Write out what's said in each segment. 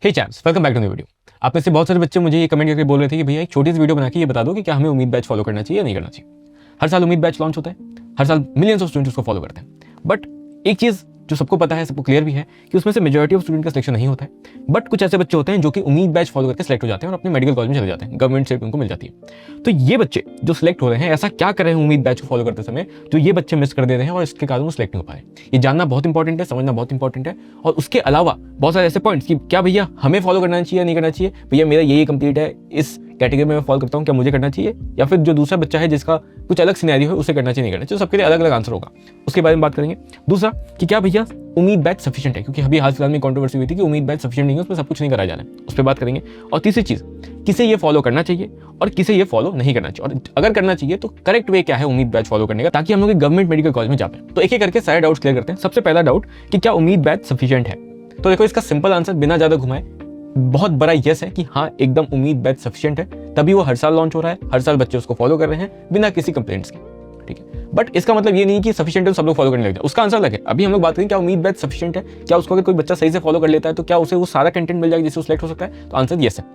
Hey chaps, welcome back to new video. आप में से बहुत सारे बच्चे मुझे ये कमेंट करके बोल रहे थे कि भैया एक छोटी सी वीडियो बना के ये बता दो कि क्या हमें उम्मीद बैच फॉलो करना चाहिए या नहीं करना चाहिए। हर साल उम्मीद बैच लॉन्च होता है, हर साल मिलियंस ऑफ स्टूडेंट्स उसको फॉलो करते हैं। बट एक चीज़ जो सबको पता है, सबको क्लियर भी है कि उसमें से मेजॉरिटी ऑफ स्टूडेंट का सिलेक्शन नहीं होता है। बट कुछ ऐसे बच्चे होते हैं जो कि उम्मीद बैच फॉलो करके सिलेक्ट हो जाते हैं और अपने मेडिकल कॉलेज में चले जाते हैं, गवर्नमेंट से उनको मिल जाती है। तो ये बच्चे जो सिलेक्ट हो रहे हैं, ऐसा क्या कर रहे हैं उम्मीद बैच को फॉलो करते समय जो ये बच्चे मिस कर दे रहे हैं और इसके कारण वो सिलेक्ट नहीं हो पा रहे। ये जानना बहुत इंपॉर्टेंट है, समझना बहुत इंपॉर्टेंट है। और उसके अलावा बहुत सारे ऐसे पॉइंट्स कि क्या भैया हमें फॉलो करना चाहिए या नहीं करना चाहिए, भैया मेरा ये कंप्लीट है, इस कैटेगरी में मैं फॉलो करता हूँ, क्या मुझे करना चाहिए, या फिर जो दूसरा बच्चा है जिसका कुछ अलग सिनेरियो है उसे करना चाहिए नहीं करना चाहिए। सबके लिए अलग अलग आंसर होगा, उसके बारे में बात करेंगे। दूसरा कि क्या भैया उम्मीद बैच सफिशिएंट है, क्योंकि अभी हाल फिलहाल में कंट्रोवर्सी हुई थी कि उम्मीद बैच सफिशिएंट नहीं है, उसमें सब कुछ नहीं कराया जा रहा है, उस पर बात करेंगे। और तीसरी चीज़, किसे ये फॉलो करना चाहिए और किसे ये फॉलो नहीं करना चाहिए, और अगर करना चाहिए तो करेक्ट वे क्या है उम्मीद बैच फॉलो करने का, ताकि हम लोग गवर्नमेंट मेडिकल कॉलेज में जा पाए। तो एक एक करके सारे डाउट्स क्लियर करते हैं। सबसे पहला डाउट कि क्या उम्मीद बैच सफिशिएंट है, तो देखो इसका सिंपल आंसर बिना ज़्यादा घुमाए बहुत बड़ा यस है कि हाँ एकदम उम्मीद बैच सफिशिएंट है, तभी वो हर साल लॉन्च हो रहा है, हर साल बच्चे उसको फॉलो कर रहे हैं बिना किसी कंप्लेंट्स के। ठीक है, बट इसका मतलब ये नहीं कि सफिशिएंट है सब लोग फॉलो करने लग जाए, उसका आंसर अलग है। अभी हम लोग बात करें क्या उम्मीद बैच सफिशिएंट है, क्या उसको अगर कोई बच्चा सही से फॉलो कर लेता है तो क्या उसे वो सारा कंटेंट मिल जाएगा जिससे वो सिलेक्ट हो सकता है, तो आंसर यस है।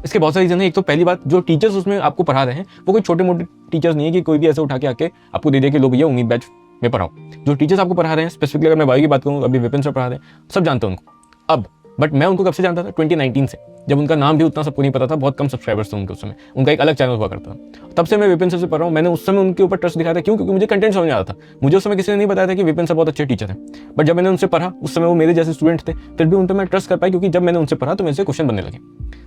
इसके बहुत सारे रीजन है। एक तो पहली बात, जो टीचर्स उसमें आपको पढ़ा रहे हैं वो कोई छोटे मोटे टीचर्स नहीं है कि कोई भी ऐसे उठा के आके आपको दे दे कि लो भैया उम्मीद बैच में पढ़ाओ। जो टीचर्स आपको पढ़ा रहे हैं, स्पेसिफिकली अगर मैं बायो की बात करूँ, अभी विपिन सर पढ़ा रहे हैं, सब जानते हैं उनको अब। बट मैं उनको कब से जानता था, 2019 से, जब उनका नाम भी उतना सबको नहीं पता था, बहुत कम सब्सक्राइबर्स थे उनके उस समय, उनका एक अलग चैनल हुआ करता था। तब से मैं विपिन सर से पढ़ रहा हूँ। मैंने उस समय उनके ऊपर ट्रस्ट दिखाया था, क्यों? क्योंकि मुझे कंटेंट समझ आ रहा था। मुझे उस समय किसी ने नहीं बताया था कि विपिन सर बहुत अच्छे टीचर हैं, बट जब मैंने उनसे पढ़ा, उस समय वो मेरे जैसे स्टूडेंट थे, फिर भी उन पर मैं ट्रस्ट कर पाया, क्योंकि जब मैंने उनसे पढ़ा तो मेरे से क्वेश्चन बनने लगे।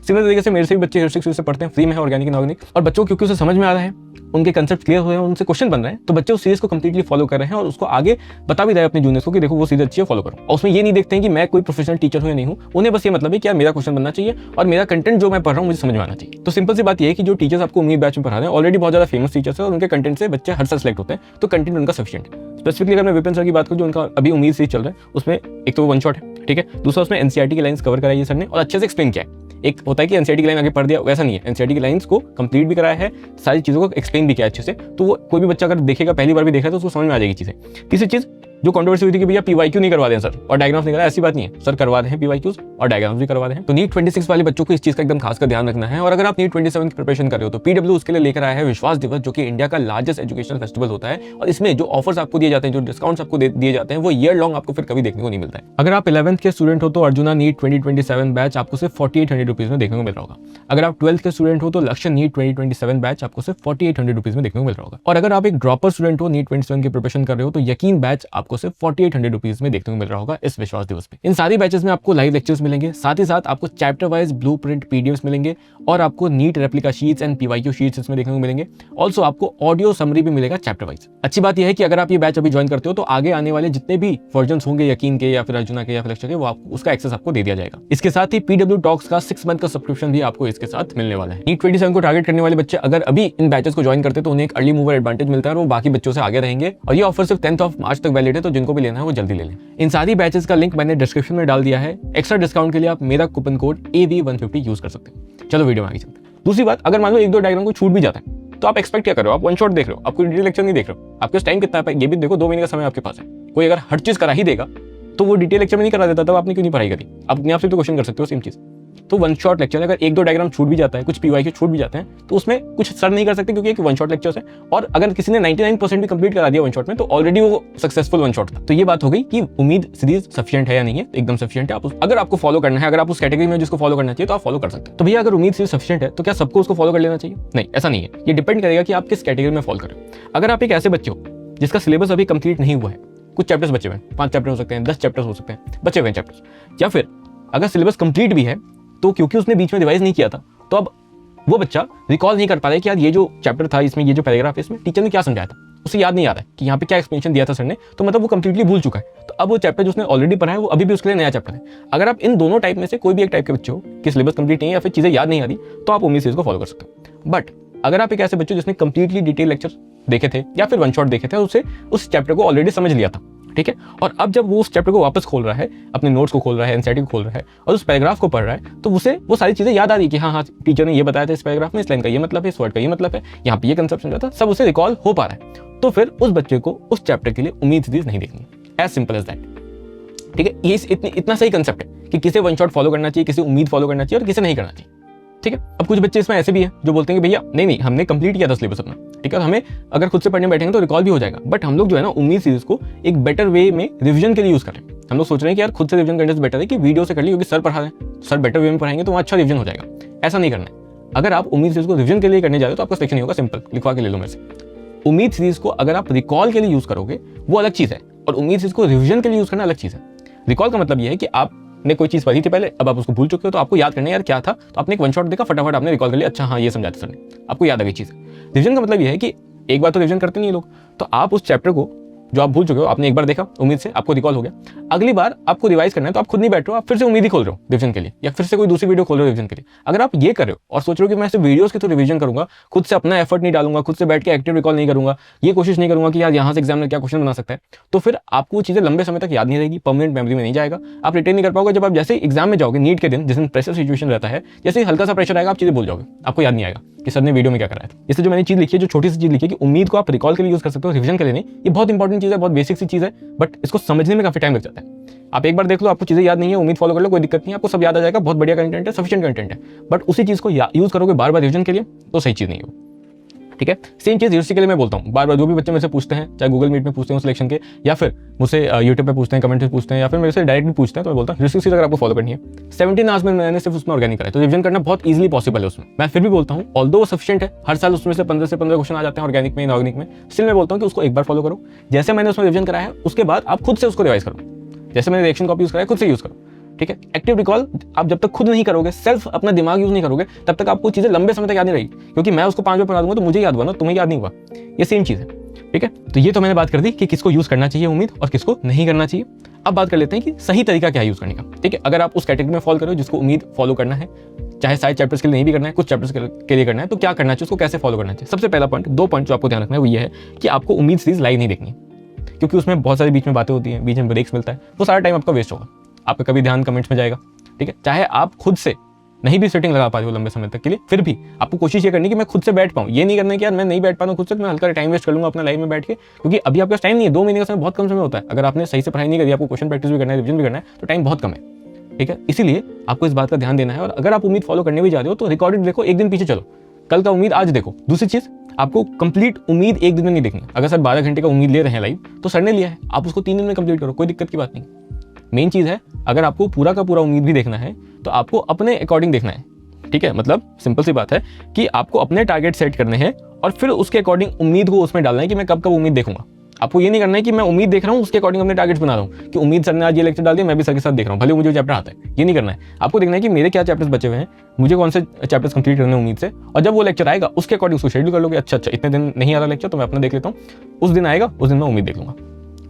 सिमिलर तरीके से मेरे से भी बच्चे हीरोस्टिक्स से पढ़ते हैं, फ्री में है, ऑर्गेनिक इनऑर्गेनिक, और बच्चों क्योंकि उसे समझ में आ रहा है, उनके कंसेप्ट क्लियर हुए हैं, उनसे क्वेश्चन बन रहे हैं, तो बच्चे उस सीरीज को कंप्लीटली फॉलो कर रहे हैं और उसको आगे बता भी रहे हैं अपने जूनियर्स को कि देखो वो सीरीज अच्छी है, फॉलो करो। और उसमें ये नहीं देखते हैं कि मैं कोई प्रोफेशनल टीचर हूं या नहीं हूं, उन्हें बस ये मतलब है कि यार मेरा क्वेश्चन बनना चाहिए और मेरा कंटेंट जो मैं पढ़ रहा हूं मुझे समझ में आना चाहिए। तो सिंपल सी बात यह है कि जो टीचर्स आपको उम्मीद बैच में पढ़ा रहे हैं ऑलरेडी बहुत ज्यादा फेमस टीचर्स है और उनके कंटेंट से बच्चे हर साल सेलेक्ट होते हैं, तो कंटेंट उनका सफिशिएंट है। स्पेसिफिकली अगर मैं विपिन सर की बात करूं, जो उनका अभी उम्मीद सीरीज चल रहा है, उसमें एक तो वन शॉट है, ठीक है, दूसरा उसमें एनसीईआरटी की लाइंस कवर कराई है सर ने और अच्छे से एक्सप्लेन किया है। एक होता है कि एनसीईआरटी की लाइन आगे पढ़ दिया, वैसा नहीं है, एनसीईआरटी की लाइंस को कंप्लीट भी कराया है, सारी चीज़ों को एक्सप्लेन भी किया अच्छे से, तो वो कोई भी बच्चा अगर देखेगा, पहली बार भी देख रहा है, तो उसको समझ में आ जाएगी चीज़ें। तीसरी चीज़ जो कंट्रोवर्सी हुई थी कि भैया पीवाईक्यू नहीं करवा रहे हैं सर और डायग्राम्स नहीं करा, ऐसी बात नहीं है, सर करवा रहे हैं पीवाईक्यूज और डायग्राम्स भी करवा रहे हैं। तो नीट 26 वाले बच्चों को इस चीज़ का एकदम खास कर ध्यान रखना है। और अगर आप नीट 27 की प्रिपरेशन कर रहे हो तो पीडब्ल्यू उसके लिए लेकर आया है विश्वास दिवस, जो कि इंडिया का लार्जेस्ट एजुकेशनल फेस्टिवल होता है, और इसमें जो ऑफर्स आपको दिए जाते हैं, जो डिस्काउंट्स आपको दिए जाते हैं, वो ईयर लॉन्ग आपको फिर कभी देखने को नहीं मिलता है। अगर आप 11th के स्टूडेंट हो तो अर्जुना नीट 2027 बैच आपको सिर्फ 4800 रुपीज़ में देखने को मिल रहा होगा। अगर आप 12th के स्टूडेंट हो तो लक्ष्य नीट 2027 बैच आपको सिर्फ 4800 रुपीज़ में देखने को मिल रहा होगा। और अगर आप एक ड्रॉपर स्टूडेंट हो, नीट 27 की प्रिपरेशन कर रहे हो, तो यकीन बैच आपको सिर्फ 4800 रुपीज़ में देखने को मिल रहा होगा इस विश्वास दिवस पे। इन सारी बैचेस में आपको लाइव लेक्चर्स मिलेंगे, साथ ही साथ आपको चैप्टर वाइज ब्लूप्रिंट पीडीएफ्स मिलेंगे और आपको NEET replica sheets and PYQ sheets इसमें देखने को मिलेंगे। ऑल्सो आपको ऑडियो समरी भी मिलेगा चैप्टर वाइज। अच्छी बात यह है कि अगर आप ये बैच अभी ज्वाइन करते हो तो आगे आने वाले जितने भी वर्जन होंगे, यकीन के या फिर अर्जुना के या फिर लक्ष्य के, वो आपको उसका एक्सेस आपको दे दिया जाएगा। इसके साथ ही पीडब्ल्यू टॉक्स का 6 मंथ का सब्सक्रिप्शन भी आपको इसके साथ मिलने वाला है। नीट 27 को टारगेट करने वाले बच्चे अगर अभी इन बैचेस को ज्वाइन करते तो उन्हें एक अर्ली मूवर एडवांटेज मिलता है और वो बाकी बच्चों से आगे रहेंगे। और ये ऑफर सिर्फ 10 मार्च तक वैलिड है, तो जिनको भी लेना है वो जल्दी ले लें। इन सारी बैचेस का लिंक मैंने डिस्क्रिप्शन में डाल दिया है। एक्स्ट्रा डिस्काउंट के लिए आप मेरा कूपन कोड AV150 यूज कर सकते हैं। चलो वीडियो में आगे चलते हैं। दूसरी बात, अगर मान लो एक दो डायग्राम को छूट भी जाता है तो आप एक्सपेक्ट क्या कर रहे हो? आप वन शॉट देख रहे हो, आप कोई डिटेल लेक्चर नहीं देख रहे हो। आपके टाइम कितना है ये भी देखो, 2 महीने का समय आपके पास है। कोई अगर हर चीज करा ही देगा तो वो डिटेल लेक्चर में नहीं करा देता, तब आपने क्यों नहीं पढ़ाई करी? आप अपने आप से तो क्वेश्चन कर सकते हो सेम चीज। तो वन शॉट लेक्चर, अगर एक दो डायग्राम छूट भी जाता है, कुछ पीवाईक्यू छूट भी जाते हैं, तो उसमें कुछ सर नहीं कर सकते, क्योंकि एक वन शॉट लेक्चर है। और अगर किसी ने 99% भी कंप्लीट करा दिया वन शॉट में, तो ऑलरेडी वो सक्सेसफुल वन शॉट था। तो ये बात हो गई कि उम्मीद सीरीज सफिशिएंट है या नहीं है। एकदम सफिशिएंट है। आप अगर आपको फॉलो करना है, अगर आप उस कैटेगरी में जिसको फॉलो करना चाहिए, तो आप फॉलो कर सकते हैं। तो भैया अगर उम्मीद सीरीज सफिशिएंट है तो क्या सबको उसको फॉलो कर लेना चाहिए? नहीं, ऐसा नहीं है। ये डिपेंड करेगा कि आप किस कैटेगरी में फॉलो करें। अगर आप एक ऐसे बच्चे हो जिसका सिलेबस अभी कंप्लीट नहीं हुआ है, कुछ चैप्टर्स बचे हुए हैं, 5 चैप्टर हो सकते हैं, 10 चैप्टर्स हो सकते हैं, बचे हुए चैप्टर्स, या फिर अगर सिलेबस कंप्लीट भी है तो क्योंकि उसने बीच में रिवाइज नहीं किया था, तो अब वो बच्चा रिकॉल नहीं कर पा रहा है कि यार ये जो चैप्टर था, इसमें ये जो पैराग्राफ है, इसमें टीचर ने क्या समझाया था, उसे याद नहीं आ रहा है कि यहाँ पे क्या एक्सप्लेनेशन दिया था सर ने, तो मतलब वो कंप्लीटली भूल चुका है। तो अब वो चैप्टर जो उसने ऑलरेडी पढ़ा है वो अभी भी उसके लिए नया चैप्टर है। अगर आप इन दोनों टाइप में से कोई भी एक टाइप के बच्चे हो कि सिलेबस कंप्लीट नहीं है या फिर चीजें याद नहीं आ रही, तो आप उम्मीद सीरीज को फॉलो कर सकते हो। बट अगर आप एक ऐसे बच्चे जिसने कंप्लीटली डिटेल लेक्चर देखे थे या फिर वन शॉट देखे थे और उसे उस चैप्टर को ऑलरेडी समझ लिया था, ठीक है, और अब जब वो उस चैप्टर को वापस खोल रहा है, अपने नोट्स को खोल रहा है, एनसीईआरटी को खोल रहा है और उस पैराग्राफ को पढ़ रहा है, तो उसे वो सारी चीजें याद आ रही है कि हाँ टीचर ने ये बताया था इस पैराग्राफ में, इस लाइन का ये मतलब है, इस वर्ड का ये मतलब है, यहाँ पे ये कंसेप्ट समझा था, सब उसे रिकॉल हो पा रहा है। तो फिर उस बच्चे को उस चैप्टर के लिए उम्मीद सीरीज नहीं देखनी, एज सिंपल एज दैट। ठीक है, ये इतना सही कंसेप्ट है कि किसे वन शॉट फॉलो करना चाहिए, किसे उम्मीद फॉलो करना चाहिए और किसे नहीं करना चाहिए। ठीक है, अब कुछ बच्चे इसमें ऐसे भी हैं जो बोलते हैं कि भैया नहीं हमने कंप्लीट किया था सिलेबस अपना, ठीक है, हमें अगर खुद से पढ़ने बैठेंगे तो रिकॉल भी हो जाएगा। बट हम लोग जो है ना उम्मीद सीरीज को एक बेटर वे में रिवीजन के लिए यूज करें। हम लोग सोच रहे हैं कि यार खुद से रिवीजन करने से बेटर है कि वीडियो से कर ली, क्योंकि सर पढ़ा रहे हैं, सर बेटर वे में पढ़ाएंगे तो वहाँ अच्छा रिवीजन हो जाएगा। ऐसा नहीं करना है। अगर आप उम्मीद सीरीज को रिवीजन के लिए करने जा रहे हो तो आपका सिलेक्शन नहीं होगा। सिंपल लिखवा के ले लो मेरे से। उम्मीद सीरीज को अगर आप रिकॉल के लिए यूज करोगे वो अलग चीज है, और उम्मीद सीरीज को रिवीजन के लिए यूज करना अलग चीज है। रिकॉल का मतलब यह है कि आपने कोई चीज पढ़ी थी पहले, अब आप उसको भूल चुके हो, तो आपको याद करना है यार क्या था, तो आपने एक वन शॉट देखा, फटाफट आपने रिकॉल कर लिया, अच्छा हाँ ये समझा था सर ने, आपको याद आ गई चीज। रिवीजन का मतलब यह है कि एक बार तो रिवीजन करते नहीं लोग, तो आप उस चैप्टर को जो आप भूल चुके हो, आपने एक बार देखा उम्मीद से, आपको रिकॉल हो गया, अगली बार आपको रिवाइज करना है तो आप खुद नहीं बैठ रहे हो, आप फिर से उम्मीद ही खोल रहे हो रिवीजन के लिए, या फिर से कोई दूसरी वीडियो खोल रहे हो रिवीजन के लिए। अगर आप ये कर रहे हो और सोच रहे हो कि मैं सिर्फ वीडियोस के थ्रू रिवीजन करूंगा, खुद से अपना एफर्ट नहीं डालूंगा, खुद से बैठ के एक्टिव रिकॉल नहीं करूंगा, ये कोशिश नहीं करूंगा कि यार यहाँ से एग्जाम में क्या क्वेश्चन बना सकता है, तो फिर आपको वो चीजें लंबे समय तक याद नहीं रहेगी, परमानेंट मेमोरी में नहीं जाएगा, आप रिटेन नहीं कर पाओगे। जब आप जैसे एग्जाम में जाओगे नीट के दिन, जिस दिन प्रेशर सिचुएशन रहता है, जैसे हल्का सा प्रेशर आएगा आप चीजें भूल जाओगे, आपको याद नहीं आएगा कि सर ने वीडियो में क्या कराया था। इससे जो मैंने चीज लिखी है, जो छोटी सी चीज लिखी है कि उम्मीद को आप रिकॉल के लिए यूज कर सकते हो, रिवीजन के लिए नहीं, ये बहुत इंपॉर्टेंट चीज है, बहुत बेसिक सी चीज है, बट इसको समझने में काफी टाइम लग जाता है। आप एक बार देख लो, आपको चीजें याद नहीं है, उम्मीद फॉलो कर लो, कोई दिक्कत नहीं है, आपको सब याद आ जाएगा, बहुत बढ़िया कंटेंट है, सफिशिएंट कंटेंट है। बट उसी चीज को यूज करोगे बार बार रिवीजन के लिए तो सही चीज नहीं हो। ठीक है, सेम चीज यूनिवर्सिटी के लिए मैं बोलता हूँ बार बार। जो भी बच्चे मेरे से पूछते हैं, चाहे गूगल मीट में पूछते हैं सिलेक्शन के, या फिर मुझसे यूट्यूब पे पूछते हैं, कमेंट में पूछते हैं, या फिर मेरे से डायरेक्ट भी पूछते हैं, तो मैं बोलता हूँ यूनिवर्सिटी सीरीज अगर आपको फॉलो करनी है 17 आवर्स में मैंने सिर्फ उसमें ऑर्गेनिक कराया, तो रिवीजन करना बहुत ईजिली पॉसिबल है उसमें। मैं फिर भी बोलता हूँ ऑल्दो वो सफिशिएंट है, हर साल उसमें से 15 क्वेश्चन आ जाते हैं ऑर्गेनिक में, इनऑर्गेनिक में, स्टिल मैं बोलता हूँ कि उसको एक बार फॉलो करो। जैसे मैंने उसमें रिवीजन कराया है उसके बाद आप खुद से उसको रिवाइज करो, जैसे मैंने रिएक्शन कॉपी यूज कराया खुद से यूज करो। ठीक है, एक्टिव रिकॉल आप जब तक खुद नहीं करोगे, सेल्फ अपना दिमाग यूज नहीं करोगे, तब तक आपको चीजें लंबे समय तक याद नहीं रहेगी, क्योंकि मैं उसको 5 बार पढ़ा दूंगा तो मुझे याद हुआ ना, तुम्हें याद नहीं हुआ, ये सेम चीज है। ठीक है, तो ये तो मैंने बात कर दी कि किसको यूज करना चाहिए उम्मीद और किसको नहीं करना चाहिए। अब बात कर लेते हैं कि सही तरीका क्या है यूज करने का। ठीक है, अगर आप उस कैटेगरी में फॉलो करो जिसको उम्मीद फॉलो करना है, चाहे सारे चैप्टर्स के लिए नहीं भी करना है, कुछ चैप्टर्स के लिए करना है, तो क्या करना चाहिए, उसको कैसे फॉलो करना चाहिए। सबसे पहला पॉइंट, 2 पॉइंट जो आपको ध्यान रखना है वो ये है कि आपको उम्मीद सीरीज लाइव नहीं देखनी, क्योंकि उसमें बहुत सारी बीच में बातें होती हैं, बीच में ब्रेक्स मिलता है, वो सारा टाइम आपका वेस्ट होगा, आपका कभी ध्यान कमेंट्स में जाएगा। ठीक है, चाहे आप खुद से नहीं भी सेटिंग लगा पा रहे हो लंबे समय तक के लिए, फिर भी आपको कोशिश ये करनी कि मैं खुद से बैठ पाऊँ। ये नहीं करना कि यार मैं नहीं बैठ पा रहा हूँ खुद से, तो मैं हल्का टाइम वेस्ट कर लूंगा अपना लाइव में बैठ के, क्योंकि अभी आपके पास टाइम नहीं है। 2 महीने का समय बहुत कम समय होता है। अगर आपने सही से पढ़ाई नहीं करी, आपको क्वेश्चन प्रैक्टिस भी करना है, रिवीजन भी करना है, तो टाइम बहुत कम है। ठीक है, इसीलिए आपको इस बात का ध्यान देना है। और अगर आप उम्मीद फॉलो करने भी जा रहे हो तो रिकॉर्डेड देखो, एक दिन पीछे चलो, कल का उम्मीद आज देखो। दूसरी चीज, आपको कंप्लीट उम्मीद एक दिन में नहीं देखनी। अगर सर 12 घंटे का उम्मीद ले रहे हैं लाइव, तो सर ने लिया है, आप उसको 3 दिन में कंप्लीट करो, कोई दिक्कत की बात नहीं। मेन चीज है, अगर आपको पूरा का पूरा उम्मीद भी देखना है तो आपको अपने अकॉर्डिंग देखना है। ठीक है, मतलब सिंपल सी बात है कि आपको अपने टारगेट सेट करने हैं और फिर उसके अकॉर्डिंग उम्मीद को उसमें डालना है कि मैं कब कब उम्मीद देखूंगा। आपको ये नहीं करना है कि मैं उम्मीद देख रहा हूँ उसके अकॉर्डिंग अपने टारगेट्स बना रहा हूँ कि उम्मीद सर ने आज ये लेक्चर डाल दिया, मैं भी सर के साथ देख रहा हूँ, भले मुझे चैप्टर आता है। ये नहीं करना है। आपको देखना है कि मेरे क्या चैप्टर्स बचे हुए हैं, मुझे कौन से चैप्टर्स कंप्लीट करने हैं उम्मीद से, और जब वो लेक्चर आएगा उसके अकॉर्डिंग उसको शेड्यूल कर लोगे। अच्छा इतने दिन नहीं आ रहा लेक्चर, तो मैं अपना देख लेता हूँ, उस दिन आएगा, उस दिन मैं उम्मीद देख लूंगा।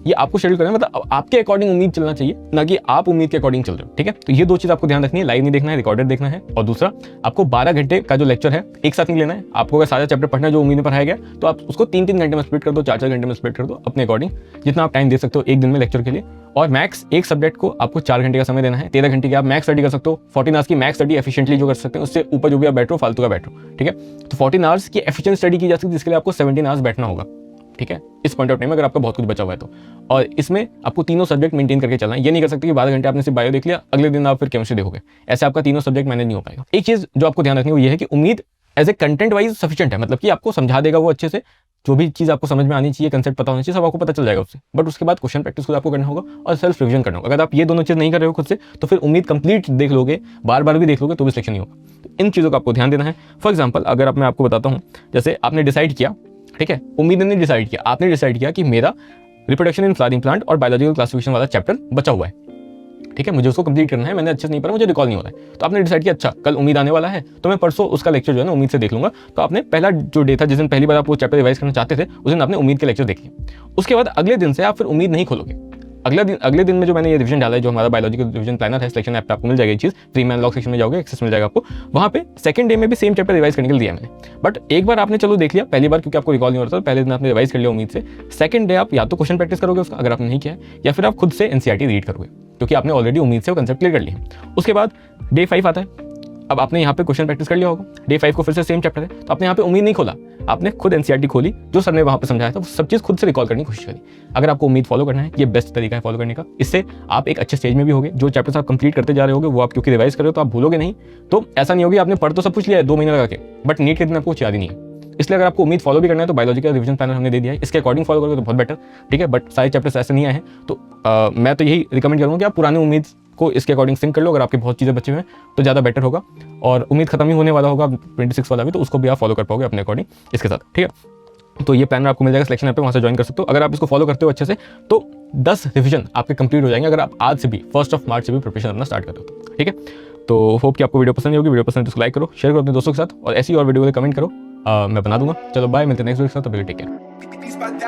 ये आपको शेड्यूल करना है, मतलब आपके अकॉर्डिंग उम्मीद चलना चाहिए, ना कि आप उम्मीद के अकॉर्डिंग चल रहे हो। ठीक है, तो ये 2 चीज आपको ध्यान रखनी है, लाइव नहीं देखना है, रिकॉर्डेड देखना है। और दूसरा, आपको 12 घंटे का जो लेक्चर है एक साथ नहीं लेना है। आपको अगर सारा चैप्टर पढ़ना है जो उम्मीद में पढ़ाया गया, तो आप उसको 3-3 घंटे में स्प्लिट कर दो, 4-4 घंटे में स्प्लिट कर दो, अपने अकॉर्डिंग जितना आप टाइम दे सकते हो एक दिन में लेक्चर के लिए। और मैक्स एक सब्जेक्ट को आपको 4 घंटे का समय देना है। 13 घंटे की आप मैक्स स्टडी कर सकते हो। 14 आवर्स की मैक्स स्टडी एफिशिएंटली जो कर सकते हैं, उससे ऊपर जो भी आप बैठो फालतू का बैठो। ठीक है, तो 14 आवर्स की एफिशिएंट स्टडी की जा सकती है, जिसके लिए आपको 17 आवर्स बैठना होगा। ठीक है, इस पॉइंट ऑफ टाइम अगर आपका बहुत कुछ बचा हुआ है तो। और इसमें आपको तीनों सब्जेक्ट मेंटेन करके चलना है। ये नहीं कर सकते कि 12 घंटे आपने सिर्फ बायो देख लिया, अगले दिन आप फिर केमिस्ट्री देखोगे, ऐसे आपका तीनों सब्जेक्ट मैनेज नहीं हो पाएगा। एक चीज जो आपको ध्यान रखनी है वो ये है कि उम्मीद as a content wise sufficient है, मतलब कि आपको समझा देगा वो अच्छे से, जो भी चीज आपको समझ में आनी चाहिए, कंसेप्ट पता होना चाहिए, सब आपको पता चल जाएगा उससे। बट उसके बाद क्वेश्चन प्रैक्टिस खुद आपको करना होगा और सेल्फ रिवीजन करना होगा। अगर आप ये दोनों चीज नहीं कर रहे हो खुद से, तो फिर उम्मीद कंप्लीट देख लोगे, बार बार भी देख लोगे, तो भी सिलेक्शन नहीं होगा। तो इन चीजों का आपको ध्यान देना है। फॉर एग्जाम्पल, अगर मैं आपको बताता हूँ, जैसे आपने डिसाइड किया, ठीक है, उम्मीद ने डिसाइड किया, आपने डिसाइड किया कि मेरा रिप्रोडक्शन इन फ्लावरिंग प्लांट और बायोलॉजिकल क्लासिफिकेशन वाला चैप्टर बचा हुआ है। ठीक है, मुझे उसको कंप्लीट करना है, मैंने अच्छे से नहीं पढ़ा, मुझे रिकॉल नहीं हो रहा है। तो आपने डिसाइड किया अच्छा कल उम्मीद आने वाला है, तो मैं परसों उसका लेक्चर जो है ना उम्मीद से देख लूंगा। तो आपने पहला जो डे था जिस दिन पहली बार आप वो चैप्टर रिवाइज करना चाहते थे, उस दिन आपने उम्मीद के लेक्चर देख लिए। उसके बाद अगले दिन से आप फिर उम्मीद नहीं खोलोगे। अगले दिन में जो मैंने ये रिवीजन डाला है, जो हमारा बायोलॉजिकल रिवीजन प्लानर है, सिलेक्शन ऐप पे आपको मिल जाएगी चीज, फ्री में अनलॉक सेक्शन में जाओगे, एक्सेस मिल जाएगा आपको। वहाँ पे सेकंड डे में भी सेम चैप्टर रिवाइज करने के लिए दिया मैंने। बट एक बार आपने चलो देख लिया पहली बार, क्योंकि आपको रिकॉल नहीं हो रहा था, पहले दिन आपने रिवाइज कर लिया उम्मीद से। सेकंड डे आप या तो क्वेश्चन प्रैक्टिस करोगे उसका, अगर आपने नहीं किया, या फिर आप खुद से एनसीईआरटी रीड करोगे, क्योंकि आपने ऑलरेडी उम्मीद से वो कंसेप्ट क्लियर कर लिया। उसके बाद डे 5 आता है। अब आपने यहाँ पे क्वेश्चन प्रैक्टिस कर लिया होगा, डे 5 को फिर से सेम चैप्टर है, तो आपने यहाँ पे उम्मीद नहीं खोला, आपने खुद एनसीईआरटी खोली, जो सर ने वहाँ पे समझाया था वो सब चीज़ खुद से रिकॉल करने की कोशिश करी। अगर आपको उम्मीद फॉलो करना है, ये बेस्ट तरीका है फॉलो करने का। इससे आप एक अच्छे स्टेज में भी होगे, जो चैप्टर्स आप कंप्लीट करते जा रहे होगे वो आप क्योंकि रिवाइज कर रहे हो तो आप भूलोगे नहीं। तो ऐसा नहीं होगी आपने पढ़ तो सब कुछ लिया है 2 महीने लगा के, बट नीट के दिन आपको कुछ याद ही नहीं है। इसलिए अगर आपको उम्मीद फॉलो भी करना है तो बायोलॉजी का रिवीजन प्लानर हमने दे दिया है, इसके अकॉर्डिंग फॉलो करोगे तो बहुत बेटर, ठीक है। बट सारे चैप्टर्स ऐसे नहीं आए हैं, तो मैं तो यही रिकमेंड करूँगा कि आप पुरानी उम्मीद को इसके अकॉर्डिंग सिंक कर लो। अगर आपकी बहुत चीज़ें बची हुई हैं तो ज़्यादा बेटर होगा, और उम्मीद खत्म ही होने वाला होगा 26 वाला भी, तो उसको भी आप फॉलो कर पाओगे अपने अकॉर्डिंग इसके साथ, ठीक है। तो ये प्लानर आपको मिल जाएगा सिलेक्शन ऐप पे, वहाँ से ज्वाइन कर सकते हो। अगर आप इसको फॉलो करते हो अच्छे से तो 10 रिविजन आपके कंप्लीट हो जाएंगे, अगर आप आज से भी 1 मार्च से भी प्रिपरेशन अपना स्टार्ट करते हो, ठीक है। तो होप कि आपको वीडियो पसंद होगी। वीडियो पसंद है तो लाइक करो, शेयर करो अपने दोस्तों के साथ, और ऐसी और वीडियो के लिए कमेंट करो, मैं बना दूंगा। चलो बाय, मिलते हैं नेक्स्ट वीडियो के साथ, तब तक टेक केयर।